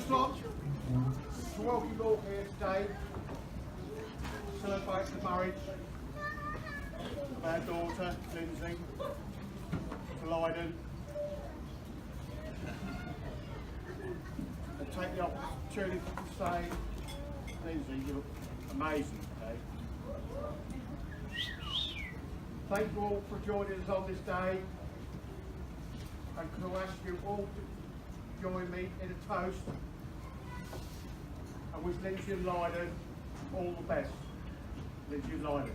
just like to welcome you all here today to celebrate the marriage of our daughter, Lindsay, to Lydon. And take the opportunity to say, Lindsay, you look amazing today. Thank you all for joining us on this day. And can I ask you all to join me in a toast and wish Lindsay and Lydon all the best. Lindsay and Lydon.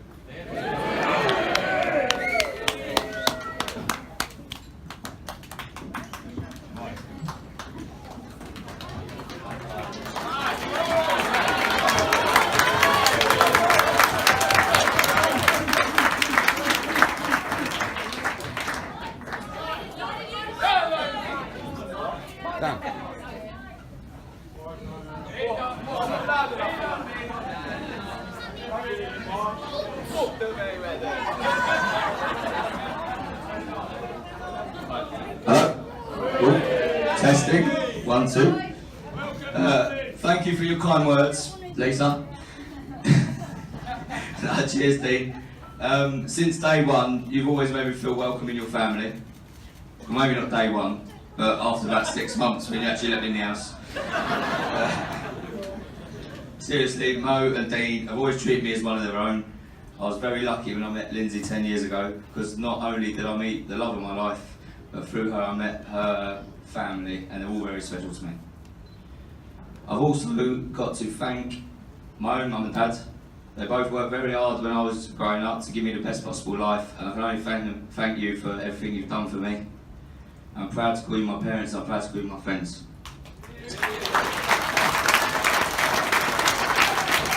Testing, 1, 2. Thank you for your kind words, Lisa. Cheers, Dean. Since day one, you've always made me feel welcome in your family. Well, maybe not day one, but after about 6 months when you actually let me in the house. Seriously, Mo and Dean have always treated me as one of their own. I was very lucky when I met Lindsay 10 years ago, because not only did I meet the love of my life, but through her I met her family, and they're all very special to me. I've also got to thank my own mum and dad. They both worked very hard when I was growing up to give me the best possible life, and I can only thank you for everything you've done for me. I'm proud to call you my parents, I'm proud to call you my friends.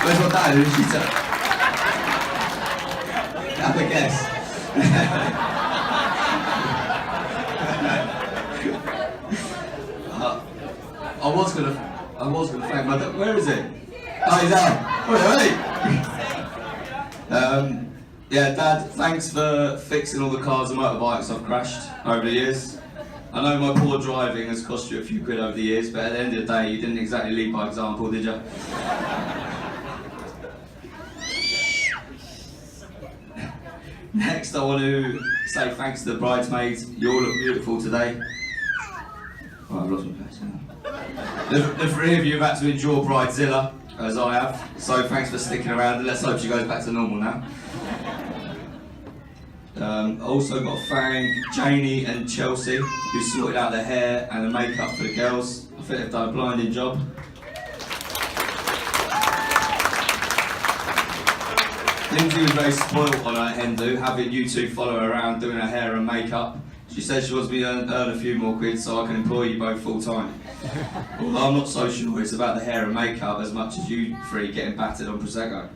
Where's my dad? Who's she to? Have a guess. I was gonna thank my dad. Where is he? Oh, he's out. Wait. Yeah, Dad, thanks for fixing all the cars and motorbikes I've crashed over the years. I know my poor driving has cost you a few quid over the years, but at the end of the day, you didn't exactly lead by example, did you? Next, I want to say thanks to the bridesmaids. You all look beautiful today. Oh, I've lost my place now. The three of you have had to endure Bridezilla, as I have, so thanks for sticking around, and let's hope she goes back to normal now. Also got to thank Janie and Chelsea, who sorted out the hair and the makeup for the girls. I think they've done a blinding job. Lindsay was very spoilt on her hen do, having you two follow her around doing her hair and makeup. She says she wants me to earn a few more quid so I can employ you both full time. Although I'm not so sure it's about the hair and makeup as much as you three getting battered on Prosecco.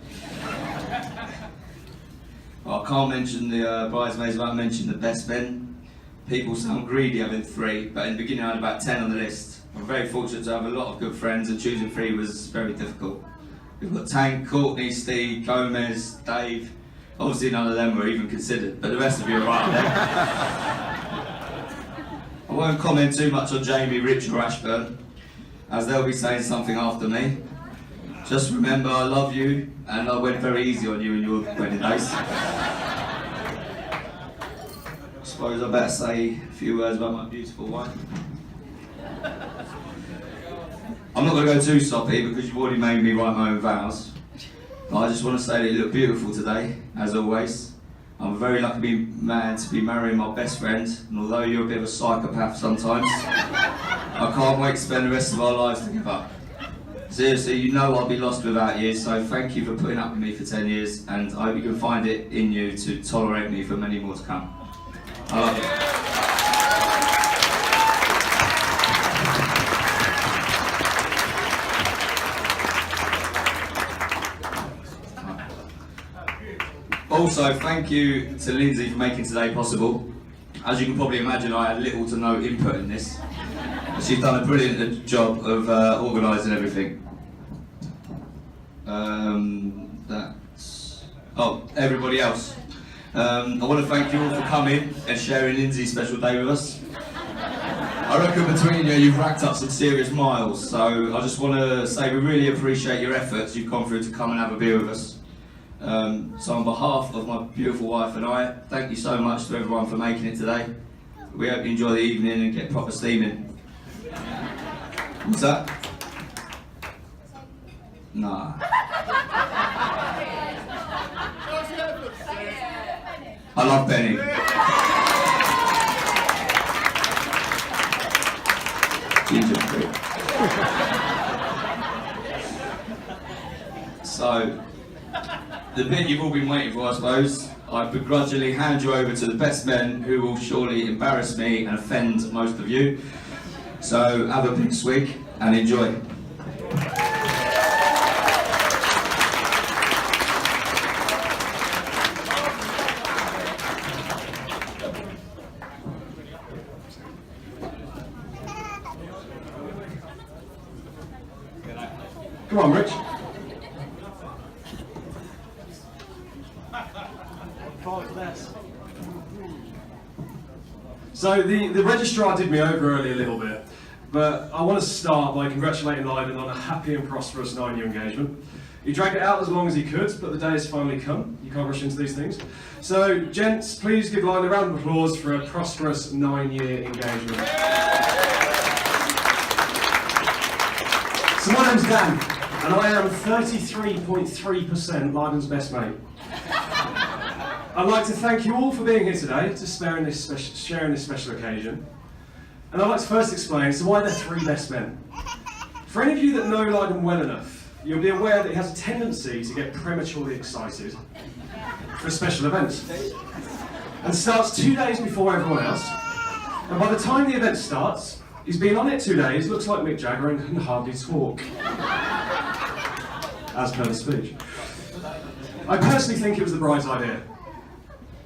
Well, I can't mention the bridesmaids without mentioning the best men. People sound greedy having 3, but in the beginning I had about 10 on the list. I'm very fortunate to have a lot of good friends, and choosing 3 was very difficult. We've got Tank, Courtney, Steve, Gomez, Dave. Obviously none of them were even considered, but the rest of you are right there. I won't comment too much on Jamie, Rich or Ashburn, as they'll be saying something after me. Just remember I love you, and I went very easy on you in your wedding days. I suppose I better say a few words about my beautiful wife. I'm not going to go too soppy because you've already made me write my own vows. But I just want to say that you look beautiful today, as always. I'm a very lucky man to be marrying my best friend, and although you're a bit of a psychopath sometimes, I can't wait to spend the rest of our lives together. Seriously, you know I'll be lost without you, so thank you for putting up with me for 10 years, and I hope you can find it in you to tolerate me for many more to come. I love you. Also, thank you to Lindsay for making today possible. As you can probably imagine, I had little to no input in this. She's done a brilliant job of organising everything. Everybody else. I want to thank you all for coming and sharing Lindsay's special day with us. I reckon between you, you've racked up some serious miles. So I just want to say we really appreciate your efforts. You've come through to come and have a beer with us. So on behalf of my beautiful wife and I, thank you so much to everyone for making it today. We hope you enjoy the evening and get proper steaming. What's that? Nah. I love Benny. Ginger fruit. So, the bit you've all been waiting for, I suppose. I begrudgingly hand you over to the best men who will surely embarrass me and offend most of you. So, have a big swig and enjoy. Come on, Rich. So the registrar did me over early a little bit, but I want to start by congratulating Lydon on a happy and prosperous 9-year engagement. He dragged it out as long as he could, but the day has finally come. You can't rush into these things. So, gents, please give Lydon a round of applause for a prosperous 9-year engagement. So my name's Dan, and I am 33.3% Lydon's best mate. I'd like to thank you all for being here today to sharing this special occasion. And I'd like to first explain, so why they're three best men. For any of you that know Lydon well enough, you'll be aware that he has a tendency to get prematurely excited for special events. And starts 2 days before everyone else. And by the time the event starts, he's been on it 2 days, looks like Mick Jagger and can hardly talk. As per the speech. I personally think it was the bride's idea.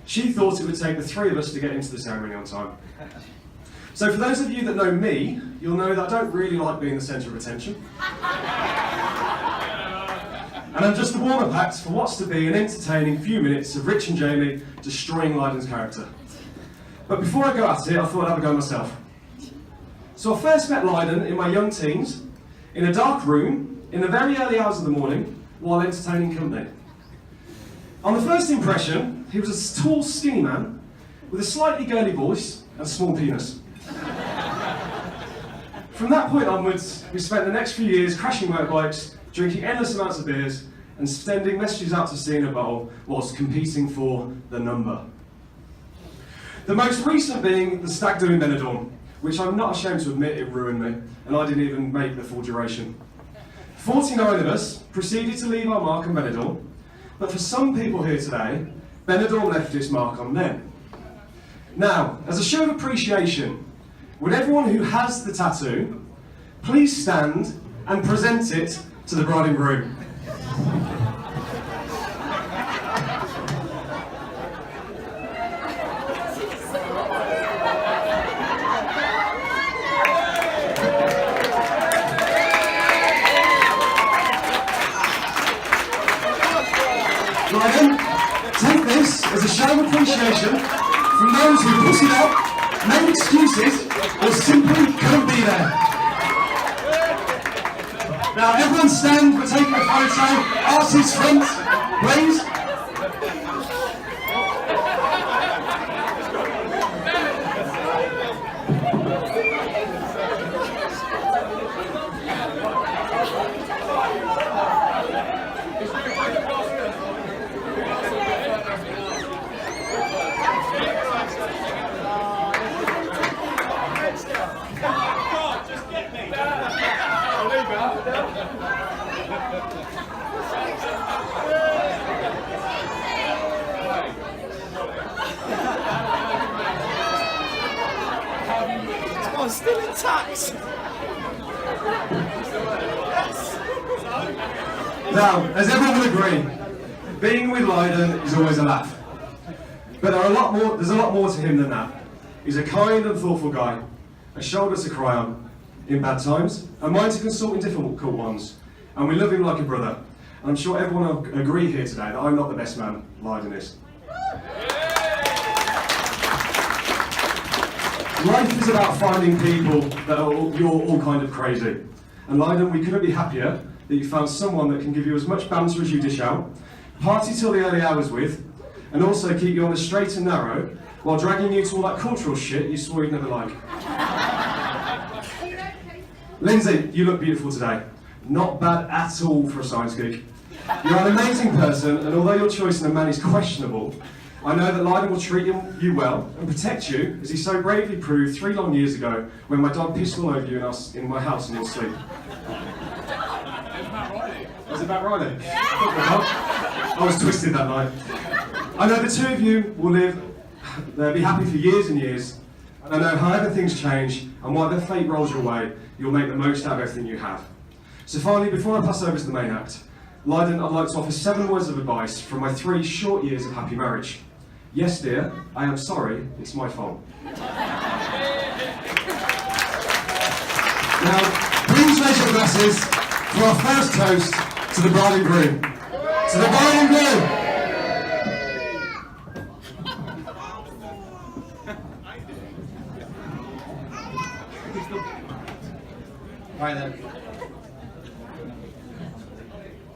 She thought it would take the three of us to get into the ceremony on time. So for those of you that know me, you'll know that I don't really like being the centre of attention. And I'm just the warm-up act for what's to be an entertaining few minutes of Rich and Jamie destroying Lydon's character. But before I go at it, I thought I'd have a go myself. So I first met Lydon in my young teens, in a dark room, in the very early hours of the morning, while entertaining company. On the first impression, he was a tall, skinny man, with a slightly girly voice and a small penis. From that point onwards, we spent the next few years crashing motorbikes, drinking endless amounts of beers, and sending messages out to sea in a bottle whilst competing for the number. The most recent being the stag do in Benidorm, which I'm not ashamed to admit it ruined me, and I didn't even make the full duration. 49 of us proceeded to leave our mark on Benidorm, but for some people here today, Benidorm left its mark on them. Now, as a show of appreciation, would everyone who has the tattoo please stand and present it to the bride and groom? Lydon, take this as a show of appreciation from those who pussied up, made excuses, or simply couldn't be there. Now everyone stand, we're taking a photo, artists front, please. I'm still intact. Now, as everyone will agree, being with Lydon is always a laugh. But there's a lot more to him than that. He's a kind and thoughtful guy, a shoulder to cry on in bad times, a mind to consult in difficult ones, and we love him like a brother. And I'm sure everyone will agree here today that I'm not the best man Lydon is. Life is about finding people that you're all kind of crazy. And Lydon, we couldn't be happier that you found someone that can give you as much banter as you dish out, party till the early hours with, and also keep you on the straight and narrow while dragging you to all that cultural shit you swore you'd never like. Lindsay, you look beautiful today. Not bad at all for a science geek. You're an amazing person, and although your choice in a man is questionable, I know that Lydon will treat you well and protect you, as he so bravely proved 3 long years ago when my dog pissed all over you in my house in your sleep. Was it Matt Riley? I was twisted that night. I know the two of you will they'll be happy for years and years, and I know however things change and whatever fate rolls your way, you'll make the most out of everything you have. So finally, before I pass over to the main act, Lydon, I'd like to offer 7 words of advice from my 3 short years of happy marriage. Yes, dear, I am sorry, it's my fault. Now, please raise your glasses for our first toast to the bride and groom. To the bride and groom! Right then.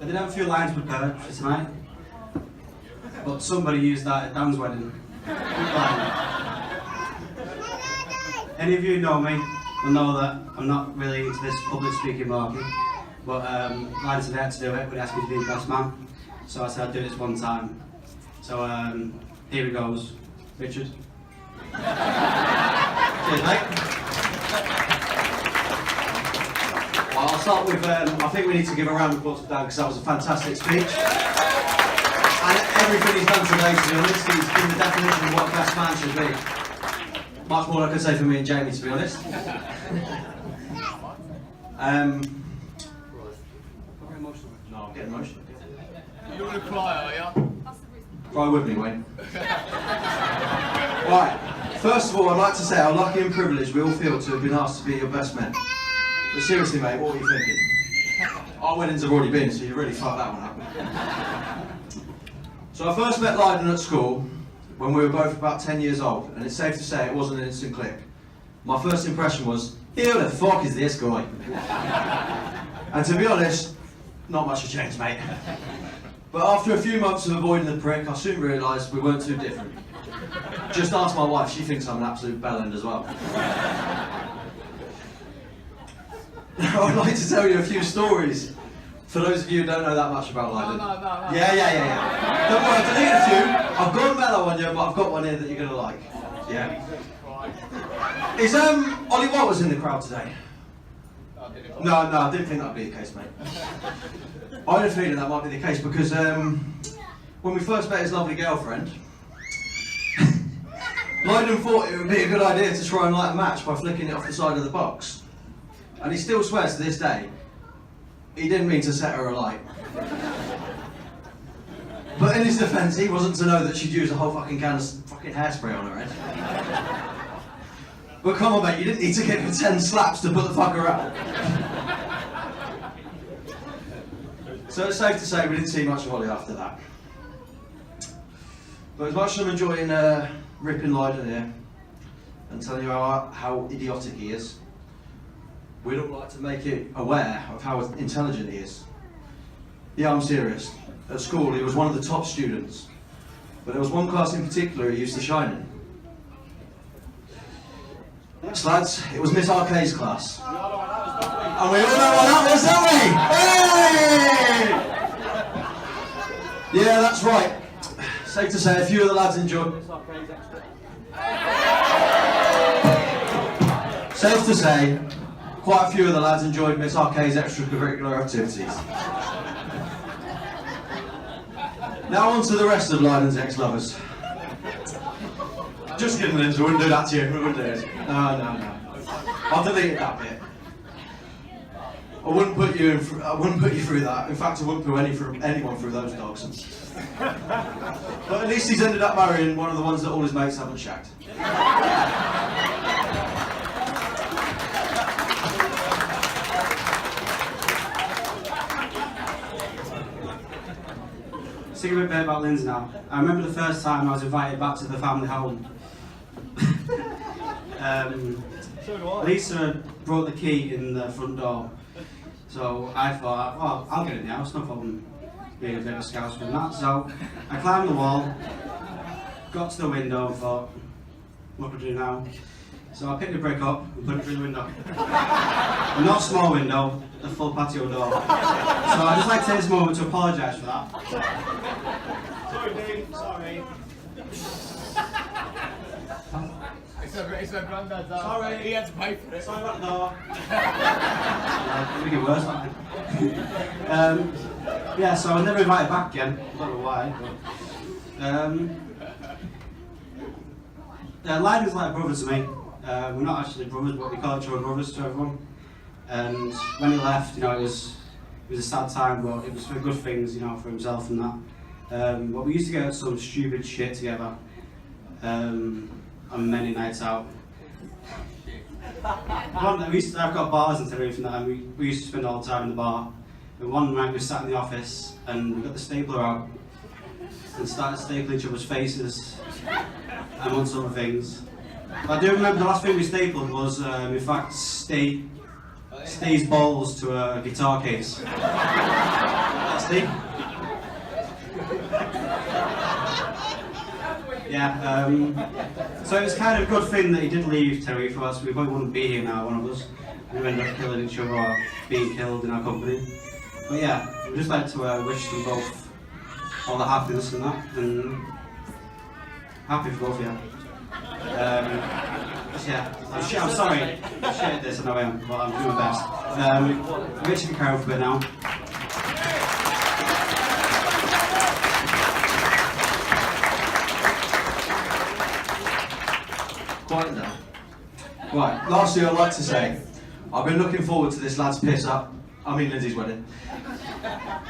I did have a few lines prepared for tonight, but somebody used that at Dan's wedding. Any of you who know me will know that I'm not really into this public speaking market, but Lance had had to do it when he asked me to be the best man, so I said I'd do this one time. So here he goes. Richard. Cheers, mate. Well, I'll start with, I think we need to give a round of applause to Dan because that was a fantastic speech. And everything he's done today, to be honest, he's given the definition of what a best man should be. Much more I could say for me and Jamie, to be honest. No, I'm getting emotional. You're going to cry, are you? Cry with me, Wayne. Right, first of all, I'd like to say how lucky and privileged we all feel to have been asked to be your best men. But seriously, mate, what are you thinking? Our weddings have already been, so you really fucked that one up. So I first met Lydon at school when we were both about 10 years old, and it's safe to say it wasn't an instant click. My first impression was, who the fuck is this guy? And to be honest, not much has changed, mate. But after a few months of avoiding the prick, I soon realised we weren't too different. Just ask my wife, she thinks I'm an absolute bellend as well. Now, I'd like to tell you a few stories for those of you who don't know that much about Lydon. No. Yeah. Don't worry, I've deleted a few. I've gone mellow on you, but I've got one here that you're going to like. Yeah. Is Ollie Walters in the crowd today? No, I didn't think that'd be the case, mate. I had a feeling that might be the case because when we first met his lovely girlfriend, Lydon thought it would be a good idea to try and light a match by flicking it off the side of the box. And he still swears to this day, he didn't mean to set her alight. But in his defence, he wasn't to know that she'd use a whole fucking can of fucking hairspray on her head. But come on, mate, you didn't need to give her 10 slaps to put the fucker out. So it's safe to say we didn't see much of Ollie after that. But as much as I'm enjoying ripping Lydon here and telling you how idiotic he is, we'd all like to make it aware of how intelligent he is. Yeah, I'm serious. At school, he was one of the top students, but there was one class in particular he used to shine in. Yes, lads, it was Miss Arcade's class. And we all know what that was, don't we? Hey! Yeah, that's right. Safe to say, a few of the lads enjoyed Miss Arcade's extra. Safe to say, quite a few of the lads enjoyed Miss Arcade's extracurricular activities. Now on to the rest of Lydon's ex-lovers. Just kidding, Lindsay, we wouldn't do that to you, we wouldn't do it. No. I'll delete that bit. I wouldn't put you through that. In fact, I wouldn't put anyone through those dogs. But at least he's ended up marrying one of the ones that all his mates haven't shagged. Sing a bit about Lindsay now. I remember the first time I was invited back to the family home. Lisa brought the key in the front door. So I thought, well, I'll get it now, it's no problem being a bit of a scouse with that. So I climbed the wall, got to the window and thought, what do I do now? So I picked the brick up and put it through the window. Not a small window, a full patio door. So I'd just like to take this moment to apologise for that. Sorry, Dave, sorry. It's a granddad's house. Sorry. He had to pay for it. Sorry about the door. Make it worse, aren't yeah, so I was never invited back again. I don't know why. But, Lydon's like a brother to me. We're not actually brothers, but we call each other brothers to everyone. And when he left, you know, it was a sad time, but it was for good things, you know, for himself and that. But we used to get some stupid shit together. On many nights out. I've got bars and Tenerife and that, and we used to spend all the time in the bar. And one night we sat in the office and we got the stapler out and started stapling each other's faces, amongst other things. But I do remember the last thing we stapled was, in fact, Steve's balls to a guitar case. Steve? Yeah, so it was kind of a good thing that he did leave Tenerife for us. We probably wouldn't be here now, one of us. We ended up killing each other or being killed in our company. But yeah, we'd just like to wish them both all the happiness and that, and happy for both of you. Yeah, I'm sorry, I'm shit at this, I know I am, but I'm doing my best. Rich and Carol for a bit now. Quiet down. Right, lastly I'd like to say, I've been looking forward to this lad's piss up, Lindsay's wedding,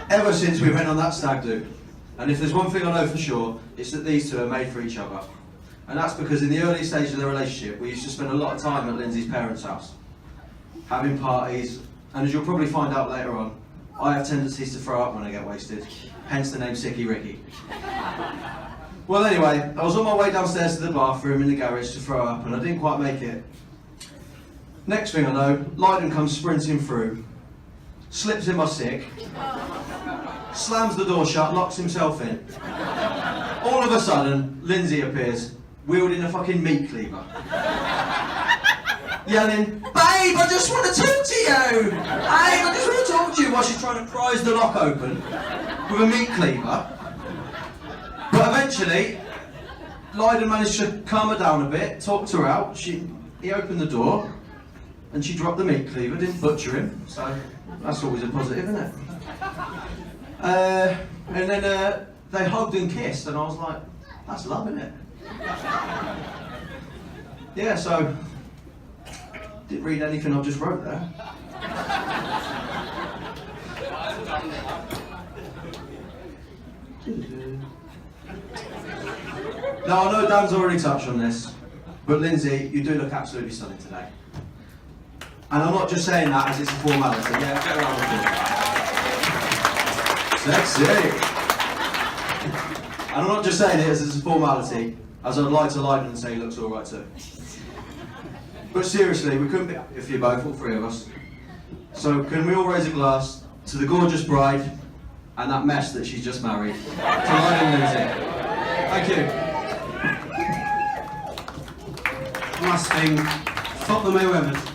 ever since we went on that stag do. And if there's one thing I know for sure, it's that these two are made for each other. And that's because in the early stages of their relationship, we used to spend a lot of time at Lindsay's parents' house, having parties, and as you'll probably find out later on, I have tendencies to throw up when I get wasted, hence the name Sicky Ricky. Well anyway, I was on my way downstairs to the bathroom in the garage to throw up and I didn't quite make it. Next thing I know, Lydon comes sprinting through, slips in my sick, slams the door shut, locks himself in. All of a sudden, Lindsay appears, wielding a fucking meat cleaver. Yelling, "Babe, I just want to talk to you! Babe, I just want to talk to you," while she's trying to prise the lock open with a meat cleaver. But eventually, Lydon managed to calm her down a bit, talked her out. He opened the door, and she dropped the meat cleaver, didn't butcher him, so that's always a positive, isn't it? And then they hugged and kissed, and I was like, that's love, isn't it? Yeah, so, didn't read anything I just wrote there. Now, I know Dan's already touched on this, but Lindsay, you do look absolutely stunning today. And I'm not just saying that as it's a formality. Yeah, get around with it. Sexy! And I'm not just saying it as it's a formality, as I'd like to Lydon and say he looks alright too. But seriously, we couldn't be happier for you both, all three of us. So can we all raise a glass to the gorgeous bride and that mess that she's just married, to Lydon and Lindsay. Thank you. Last thing, fuck the Mayweathers.